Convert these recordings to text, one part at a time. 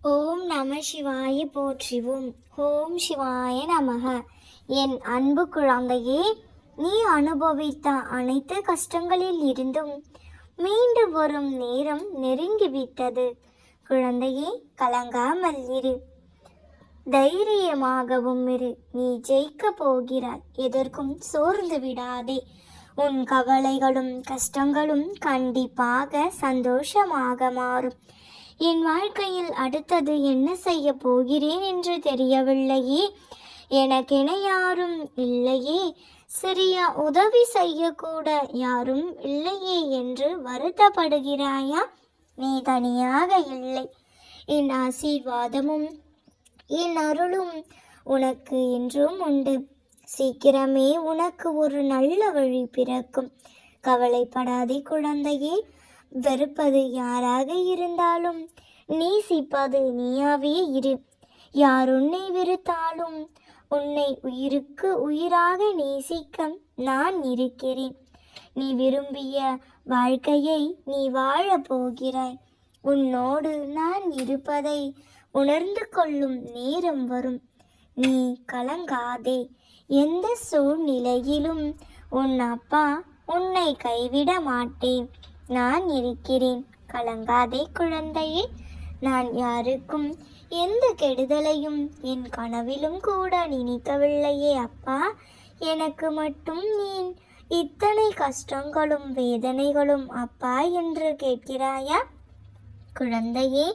ஓம் நம சிவாய போற்றிவோம். ஓம் சிவாய நமக. என் அன்பு குழந்தையே, நீ அனுபவித்த அனைத்து கஷ்டங்களில் இருந்தும் மீண்டு வரும் நேரம் நெருங்கிவிட்டது. குழந்தையே, கலங்காமல் இரு, தைரியமாகவும் இரு. நீ ஜெயிக்க போகிறாய். எதற்கும் சோர்ந்து விடாதே. உன் கவலைகளும் கஷ்டங்களும் கண்டிப்பாக சந்தோஷமாக மாறும். என் வாழ்க்கையில் அடுத்தது என்ன செய்ய போகிறேன் என்று தெரியவில்லையே, எனக்கென யாரும் இல்லையே, சிறிய உதவி செய்யக்கூட யாரும் இல்லையே என்று வருத்தப்படுகிறாயா? நீ தனியாக இல்லை. என் ஆசீர்வாதமும் என் அருளும் உனக்கு என்றும் உண்டு. சீக்கிரமே உனக்கு ஒரு நல்ல வழி பிறக்கும். கவலைப்படாதே குழந்தையே. வெறுப்பது யாராக இருந்தாலும் நேசிப்பது நீயாவே இரு. யார் உன்னை வெறுத்தாலும் உன்னை உயிருக்கு உயிராக நேசிக்க நான் இருக்கிறேன். நீ விரும்பிய வாழ்க்கையை நீ வாழப் போகிறாய். உன்னோடு நான் இருப்பதை உணர்ந்து கொள்ளும் நேரம் வரும். நீ கலங்காதே. எந்த சூழ்நிலையிலும் உன் அப்பா உன்னை கைவிட மாட்டேன். நான் இருக்கிறேன். கலங்காதே குழந்தையே. நான் யாருக்கும் எந்த கெடுதலையும் என் கனவிலும் கூட நினைக்கவில்லையே அப்பா. எனக்கு மட்டும் நீ இத்தனை கஷ்டங்களும் வேதனைகளும் அப்பா என்று கேட்கிறாயா? குழந்தையே,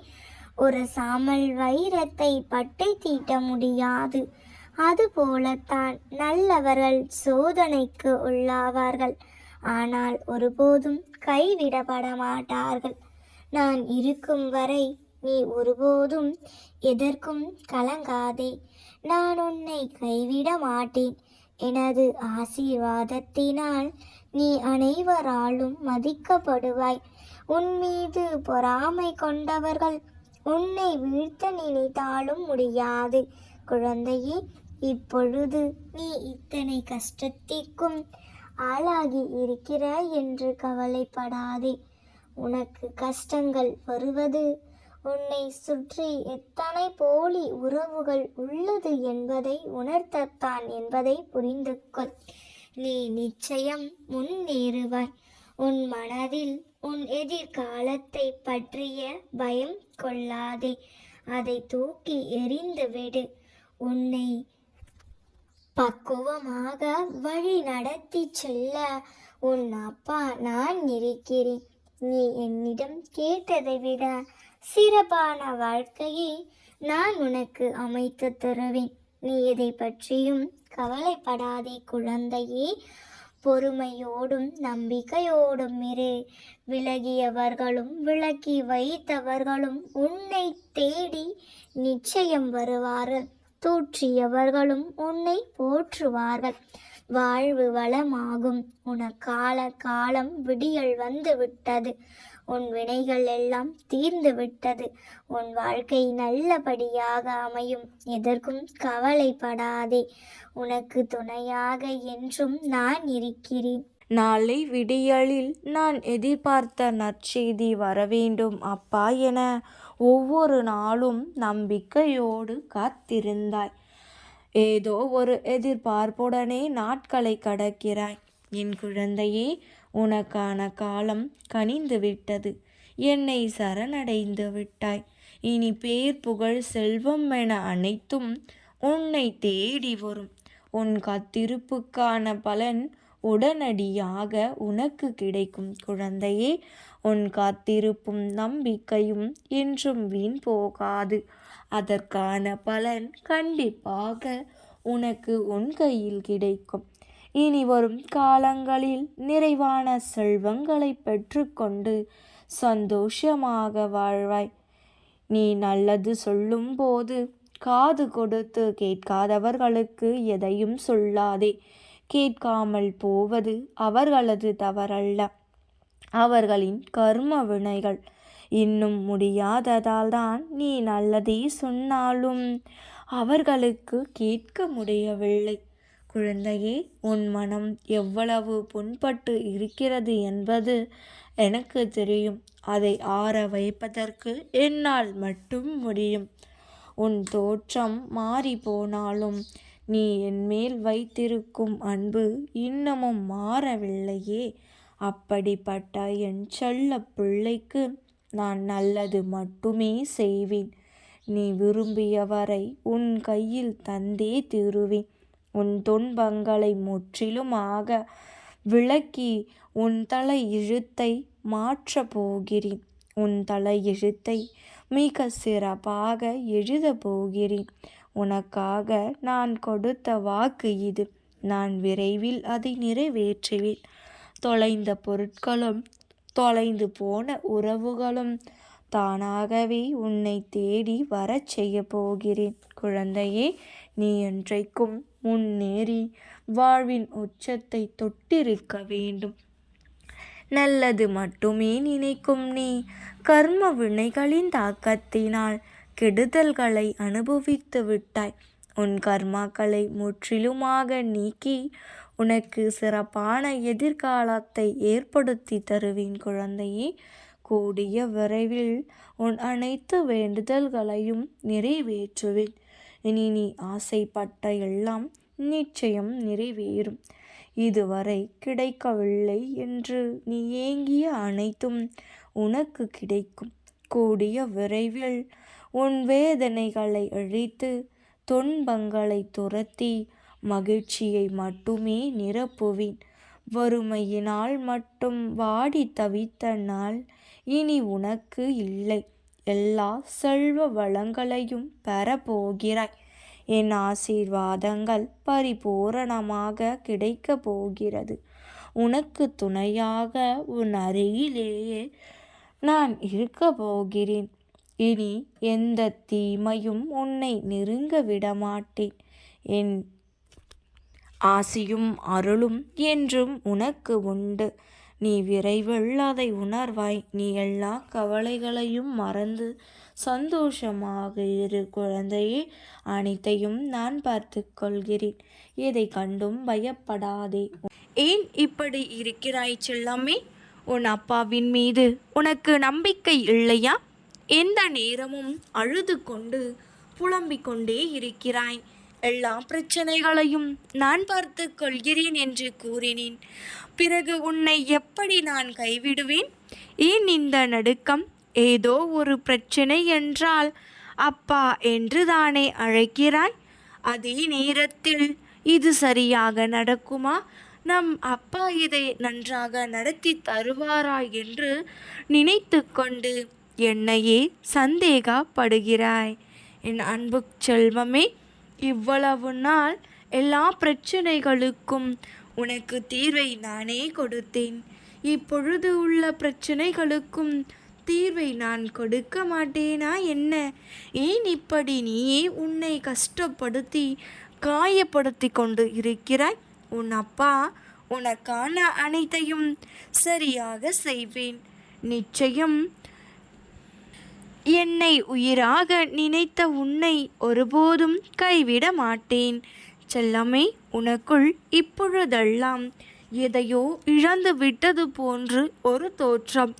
ஒரு சாமல் வைரத்தை பட்டை தீட்ட முடியாது. அதுபோலத்தான் நல்லவர்கள் சோதனைக்கு உள்ளாவார்கள். ஆனால் ஒருபோதும் கைவிடப்பட மாட்டார்கள். நான் இருக்கும் வரை நீ ஒருபோதும் எதற்கும் கலங்காதே. நான் உன்னை கைவிட மாட்டேன். எனது ஆசீர்வாதத்தினால் நீ அனைவராலும் மதிக்கப்படுவாய். உன் மீது பொறாமை கொண்டவர்கள் உன்னை வீழ்த்த நினைத்தாலும் முடியாது. குழந்தையே, இப்பொழுது நீ இத்தனை கஷ்டத்திற்கும் ஆளாகி இருக்கிறாய் என்று கவலைப்படாதே. உனக்கு கஷ்டங்கள் வருவது உன்னை சுற்றி எத்தனை போலி உறவுகள் உள்ளது என்பதை உணர்த்தத்தான் என்பதை புரிந்து கொள். நீ நிச்சயம் முன்னேறுவாய். உன் மனதில் உன் எதிர்காலத்தை பற்றிய பயம் கொள்ளாதே. அதை தூக்கி எறிந்து விடு. உன்னை பக்குவமாக வழி நடத்தி செல்ல உன் அப்பா நான் இருக்கிறேன். நீ என்னிடம் கேட்டதை விட சிறப்பான வாழ்க்கையை நான் உனக்கு அமைத்து தருவேன். நீ எதை பற்றியும் கவலைப்படாதே குழந்தையே. பொறுமையோடும் நம்பிக்கையோடும் இரு. விலகியவர்களும் விலக்கி வைத்தவர்களும் உன்னை தேடி நிச்சயம் வருவார்கள். தூற்றியவர்களும் உன்னை போற்றுவார்கள். வாழ்வு வளமாகும். உனக்கால காலம் விடியல் வந்து விட்டது. உன் வினைகள் எல்லாம் தீர்ந்து விட்டது. உன் வாழ்க்கை நல்லபடியாக அமையும். எதற்கும் கவலைப்படாதே. உனக்கு துணையாக என்றும் நான் இருக்கிறேன். நாளை விடியலில் நான் எதிர்பார்த்த நற்செய்தி வரவேண்டும் அப்பா என ஒவ்வொரு நாளும் நம்பிக்கையோடு காத்திருந்தாய். ஏதோ ஒரு எதிர்பார்ப்புடனே நாட்களை கடக்கிறாய். என் குழந்தையே, உனக்கான காலம் கனிந்து விட்டது. என்னை சரணடைந்து விட்டாய். இனி பேர் புகழ் செல்வம் என அனைத்தும் உன்னை தேடி வரும். உன் காத்திருப்புக்கான பலன் உடனடியாக உனக்கு கிடைக்கும். குழந்தையே, உன் காத்திருப்பும் நம்பிக்கையும் என்றும் வீண் போகாது. அதற்கான பலன் கண்டிப்பாக உனக்கு உன் கையில் கிடைக்கும். இனி வரும் காலங்களில் நிறைவான செல்வங்களை பெற்றுக்கொண்டு சந்தோஷமாக வாழ்வாய். நீ நல்லது சொல்லும்போது காது கொடுத்து கேட்காதவர்களுக்கு எதையும் சொல்லாதே. கேட்காமல் போவது அவர்களது தவறல்ல, அவர்களின் கர்ம வினைகள். இன்னும் முடியாததால் தான் நீ நல்லதே சொன்னாலும் அவர்களுக்கு கேட்க முடியவில்லை. குழந்தையே, உன் மனம் எவ்வளவு புண்பட்டு இருக்கிறது என்பது எனக்கு தெரியும். அதை ஆற வைப்பதற்கு என்னால் மட்டும் முடியும். உன் தோற்றம் மாறி போனாலும் நீ என்மேல் வைத்திருக்கும் அன்பு இன்னமும் மாறவில்லையே. அப்படிப்பட்ட என் செல்ல பிள்ளைக்கு நான் நல்லது மட்டுமே செய்வேன். நீ விரும்பியவரை உன் கையில் தந்தே தீருவேன். உன் துன்பங்களை முற்றிலுமாக விளக்கி உன் தலை எழுத்தை மாற்றப் போகிறேன். உன் தலை எழுத்தை மிக சிறப்பாக எழுதப் போகிறேன். உனக்காக நான் கொடுத்த வாக்கு இது. நான் விரைவில் அதை நிறைவேற்றுவேன். தொலைந்த பொருட்களும் தொலைந்து போன உறவுகளும் தானாகவே உன்னை தேடி வரச் செய்ய போகிறேன். குழந்தையே, நீ என்றைக்கும் முன்னேறி வாழ்வின் உச்சத்தை தொட்டிருக்க வேண்டும். நல்லது மட்டுமே நினைக்கும் நீ கர்ம வினைகளின் தாக்கத்தினால் கெடுதல்களை அனுபவித்து விட்டாய். உன் கர்மாக்களை முற்றிலுமாக நீக்கி உனக்கு சிறப்பான எதிர்காலத்தை ஏற்படுத்தி தருவேன். குழந்தையே, கூடிய விரைவில் உன் அனைத்து வேண்டுதல்களையும் நிறைவேற்றுவேன். இனி நீ ஆசைப்பட்ட எல்லாம் நிச்சயம் நிறைவேறும். இதுவரை கிடைக்கவில்லை என்று நீ ஏங்கிய அனைத்தும் உனக்கு கிடைக்கும். கூடிய விரைவில் உன் வேதனைகளை அழித்து துன்பங்களை துரத்தி மகிழ்ச்சியை மட்டுமே நிரப்புவேன். வறுமையினால் மட்டும் வாடி தவித்த நாள் இனி உனக்கு இல்லை. எல்லா செல்வ வளங்களையும் பெறப்போகிறாய். என் ஆசீர்வாதங்கள் பரிபூரணமாக கிடைக்கப் போகிறது. உனக்கு துணையாக உன் அருகிலேயே நான் இருக்க போகிறேன். இனி எந்த தீமையும் உன்னை நெருங்க விடமாட்டேன். என் ஆசியும் அருளும் என்றும் உனக்கு உண்டு. நீ விரைவில் அதை உணர்வாய். நீ எல்லா கவலைகளையும் மறந்து சந்தோஷமாக இரு. குழந்தையே, அனைத்தையும் நான் பார்த்து கொள்கிறேன். எதை கண்டும் பயப்படாதே. ஏன் இப்படி இருக்கிறாய் செல்லம்மே? உன் அப்பாவின் மீது உனக்கு நம்பிக்கை இல்லையா? எந்த நேரமும் அழுது கொண்டு புலம்பிக் கொண்டே இருக்கிறாய். எல்லா பிரச்சனைகளையும் நான் பார்த்து கொள்கிறேன் என்று கூறினேன். பிறகு உன்னை எப்படி நான் கைவிடுவேன்? ஏன் இந்த நடுக்கம்? ஏதோ ஒரு பிரச்சனை என்றால் அப்பா என்று தானே அழைக்கிறாய். அதே நேரத்தில் இது சரியாக நடக்குமா? நம் அப்பா இதை நன்றாக நடத்தி தருவாரா என்று நினைத்து கொண்டு என்னையே சந்தேகப்படுகிறாய். என் அன்பு செல்வமே, இவ்வளவு நாள் எல்லா பிரச்சனைகளுக்கும் உனக்கு தீர்வை நானே கொடுத்தேன். இப்பொழுது உள்ள பிரச்சனைகளுக்கும் தீர்வை நான் கொடுக்க மாட்டேனா என்ன? ஏன் இப்படி நீயே உன்னை கஷ்டப்படுத்தி காயப்படுத்தி கொண்டு இருக்கிறாய்? உன் அப்பா உனக்கான அனைத்தையும் சரியாக செய்வேன். நிச்சயம் என்னை உயிராக நினைத்த உன்னை ஒருபோதும் கைவிட மாட்டேன். செல்லமே, உனக்குள் இப்பொழுதெல்லாம் எதையோ இழந்து விட்டது போன்று ஒரு தோற்றம்.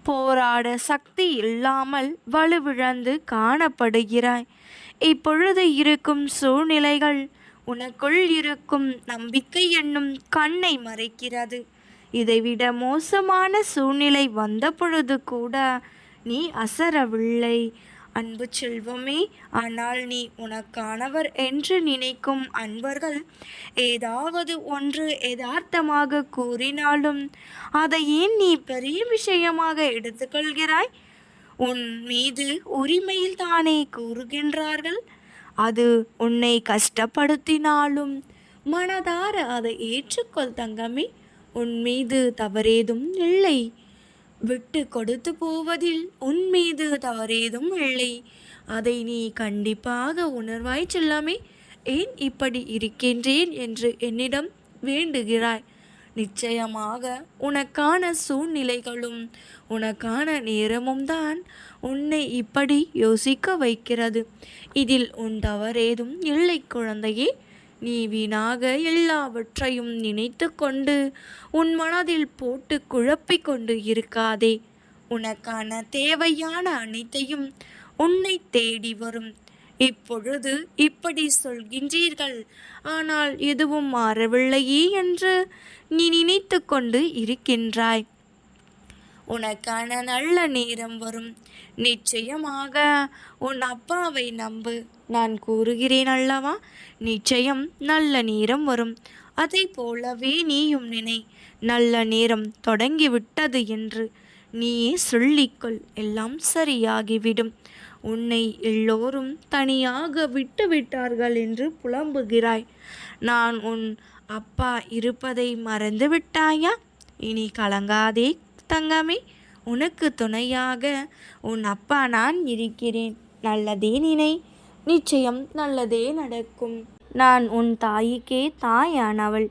போராட சக்தி இல்லாமல் வலுவிழந்து காணப்படுகிறாய். இப்பொழுது இருக்கும் சூழ்நிலைகள் உனக்குள் இருக்கும் நம்பிக்கை என்னும் கண்ணை மறைக்கிறது. இதைவிட மோசமான சூழ்நிலை வந்த பொழுது கூட நீ அசரவில்லை. அன்பு செல்வமே, ஆனால் நீ உனக்கானவர் என்று நினைக்கும் அன்பர்கள் ஏதாவது ஒன்று யதார்த்தமாக கூறினாலும் அதை ஏன் நீ பெரிய விஷயமாக எடுத்துக்கொள்கிறாய்? உன் மீது உரிமையில் தானே கூறுகின்றார்கள். அது உன்னை கஷ்டப்படுத்தினாலும் மனதார அதை ஏற்றுக்கொள் தங்கமே. உன் மீது தவறேதும் இல்லை. விட்டு கொடுத்து போவதில் உன் மீது தவறேதும் இல்லை. அதை நீ கண்டிப்பாக உணர்வாய் செல்லாமே. ஏன் இப்படி இருக்கின்றேன் என்று என்னிடம் வேண்டுகிறாய்? நிச்சயமாக உனக்கான சூழ்நிலைகளும் உனக்கான நேரமும் தான் உன்னை இப்படி யோசிக்க வைக்கிறது. இதில் உன் தவறேதும் இல்லை குழந்தையே. நீ வீணாக எல்லாவற்றையும் நினைத்து கொண்டு உன் மனதில் போட்டு குழப்பிக் கொண்டு இருக்காதே. உனக்கான தேவையான அனைத்தையும் உன்னை தேடி வரும். இப்பொழுது இப்படி சொல்கின்றீர்கள், ஆனால் எதுவும் மாறவில்லையே என்று நீ நினைத்து கொண்டு இருக்கின்றாய். உனக்கான நல்ல நேரம் வரும். நிச்சயமாக உன் அப்பாவை நம்பு. நான் கூறுகிறேன் அல்லவா, நிச்சயம் நல்ல நேரம் வரும். அதை போலவே நீயும் நினை, நல்ல நேரம் தொடங்கிவிட்டது என்று நீயே சொல்லிக்கொள். எல்லாம் சரியாகிவிடும். உன்னை எல்லோரும் தனியாக விட்டுவிட்டார்கள் என்று புலம்புகிறாய். நான் உன் அப்பா இருப்பதை மறந்து விட்டாயா? இனி கலங்காதே தங்கமே, உனக்கு துணையாக உன் அப்பா நான் இருக்கிறேன். நல்லதே நினை, நிச்சயம் நல்லதே நடக்கும். நான் உன் தாய்க்கே தாயானவள்.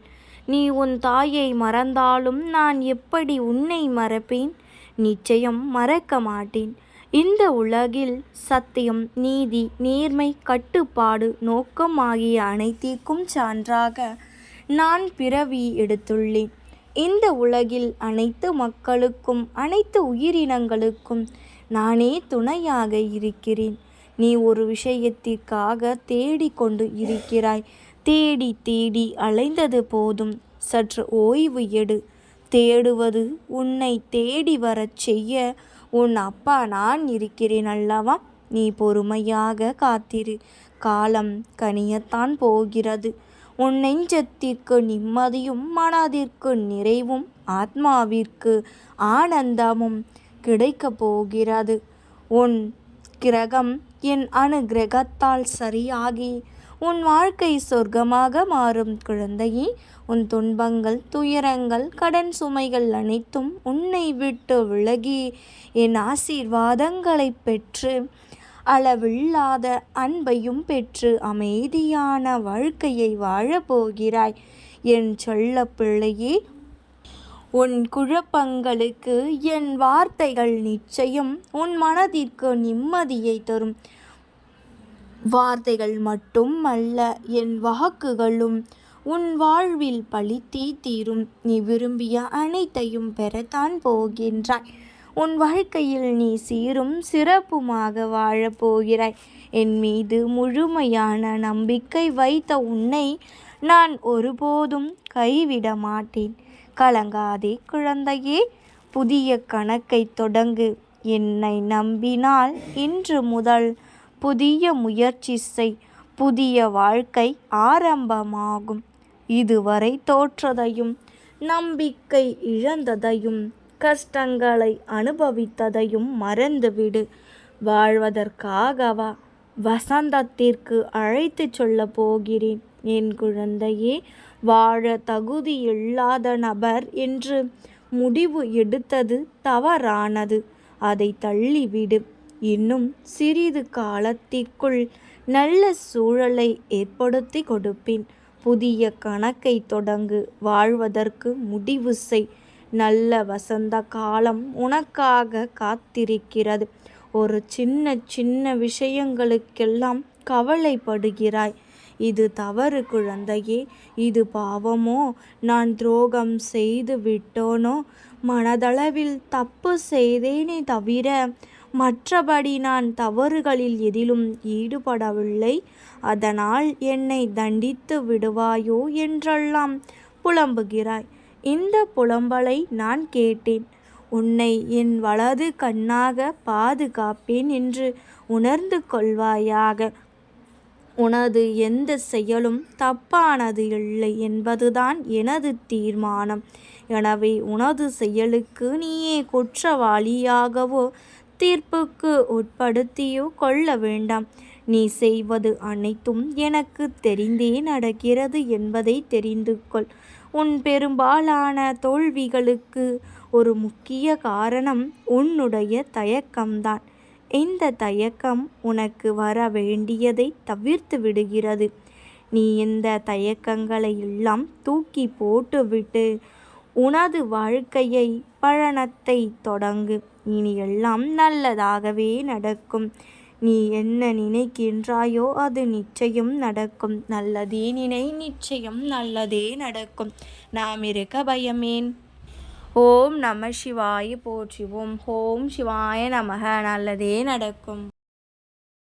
நீ உன் தாயை மறந்தாலும் நான் எப்படி உன்னை மறப்பேன்? நிச்சயம் மறக்க மாட்டேன். இந்த உலகில் சத்தியம், நீதி, நேர்மை, கட்டுப்பாடு, நோக்கம் ஆகிய அனைத்திற்கும் சான்றாக நான் பிறவி எடுத்துள்ளேன். இந்த உலகில் அனைத்து மக்களுக்கும் அனைத்து உயிரினங்களுக்கும் நானே துணையாக இருக்கிறேன். நீ ஒரு விஷயத்திற்காக தேடிக்கொண்டு இருக்கிறாய். தேடி தேடி அலைந்தது போதும். சற்று ஓய்வு எடு. தேடுவது உன்னை தேடி வரச் செய்ய உன் அப்பா நான் இருக்கிறேன் அல்லவா? நீ பொறுமையாக காத்திரு. காலம் கனியத்தான் போகிறது. உன் நெஞ்சத்திற்கு நிம்மதியும் மனதிற்கு நிறைவும் ஆத்மாவிற்கு ஆனந்தமும் கிடைக்கப் போகிறது. உன் கிரகம் என் அனுகிரகத்தால் சரியாகி உன் வாழ்க்கை சொர்க்கமாக மாறும் குழந்தையே. உன் துன்பங்கள், துயரங்கள், கடன் சுமைகள் அனைத்தும் உன்னை விட்டு விலகி என் ஆசீர்வாதங்களை பெற்று அளவில்லாத அன்பையும் பெற்று அமைதியான வாழ்க்கையை வாழப்போகிறாய். என் செல்ல பிள்ளையே, உன் குழப்பங்களுக்கு என் வார்த்தைகள் நிச்சயம் உன் மனதிற்கு நிம்மதியை தரும். வார்த்தைகள் மட்டும் அல்ல, என் வாக்குகளும் உன் வாழ்வில் பழித்தே தீரும். நீ விரும்பிய அனைத்தையும் பெறத்தான் போகின்றாய். உன் வாழ்க்கையில் நீ சீரும் சிறப்புமாக வாழப்போகிறாய். என் மீது முழுமையான நம்பிக்கை வைத்த உன்னை நான் ஒருபோதும் கைவிட மாட்டேன். கலங்காதே குழந்தையே, புதிய கணக்கை தொடங்கு. என்னை நம்பினால் இன்று முதல் புதிய முயற்சி செய். புதிய வாழ்க்கை ஆரம்பமாகும். இதுவரை தோற்றதையும், நம்பிக்கை இழந்ததையும், கஷ்டங்களை அனுபவித்ததையும் மறந்துவிடு. வாழ்வதற்காகவா வசந்தத்திற்கு அழைத்து சொல்ல போகிறேன். என் குழந்தையே, வாழ தகுதியில்லாத நபர் என்று முடிவு எடுத்தது தவறானது. அதை தள்ளிவிடு. இன்னும் சிறிது காலத்திற்குள் நல்ல சூழலை ஏற்படுத்தி கொடுப்பேன். புதிய கணக்கை தொடங்கு. வாழ்வதற்கு முடிவு செய். நல்ல வசந்த காலம் உனக்காக காத்திருக்கிறது. ஒரு சின்ன சின்ன விஷயங்களுக்கெல்லாம் கவலைப்படுகிறாய். இது தவறு குழந்தையே. இது பாவமோ? நான் துரோகம் செய்து விட்டோனோ? மனதளவில் தப்பு செய்தேனே தவிர மற்றபடி நான் தவறுகளில் எதிலும் ஈடுபடவில்லை. அதனால் என்னை தண்டித்து விடுவாயோ என்றெல்லாம் புலம்புகிறாய். இந்த புலம்பலை நான் கேட்டேன். உன்னை என் வலது கண்ணாக பாதுகாப்பேன் என்று உணர்ந்து கொள்வாயாக. உனது எந்த செயலும் தப்பானது இல்லை என்பதுதான் எனது தீர்மானம். எனவே உனது செயலுக்கு நீயே குற்றவாளியாகவோ தீர்ப்புக்கு உட்படுத்தியோ கொள்ள வேண்டாம். நீ செய்வது அனைத்தும் எனக்கு தெரிந்தே நடக்கிறது என்பதை தெரிந்து கொள். உன் பெரும்பாலான தோல்விகளுக்கு ஒரு முக்கிய காரணம் உன்னுடைய தயக்கம்தான். இந்த தயக்கம் உனக்கு வர வேண்டியதை தவிர்த்து விடுகிறது. நீ இந்த தயக்கங்களை எல்லாம் தூக்கி போட்டுவிட்டு உனது வாழ்க்கையை பயணத்தை தொடங்கு. இனி எல்லாம் நல்லதாகவே நடக்கும். நீ என்ன நினைக்கின்றாயோ அது நிச்சயம் நடக்கும். நல்லதே நினை, நிச்சயம் நல்லதே நடக்கும். நாம் இருக்க பயமேன். ஓம் நம சிவாய போற்றுவோம். ஓம் சிவாய நமக. நல்லதே நடக்கும்.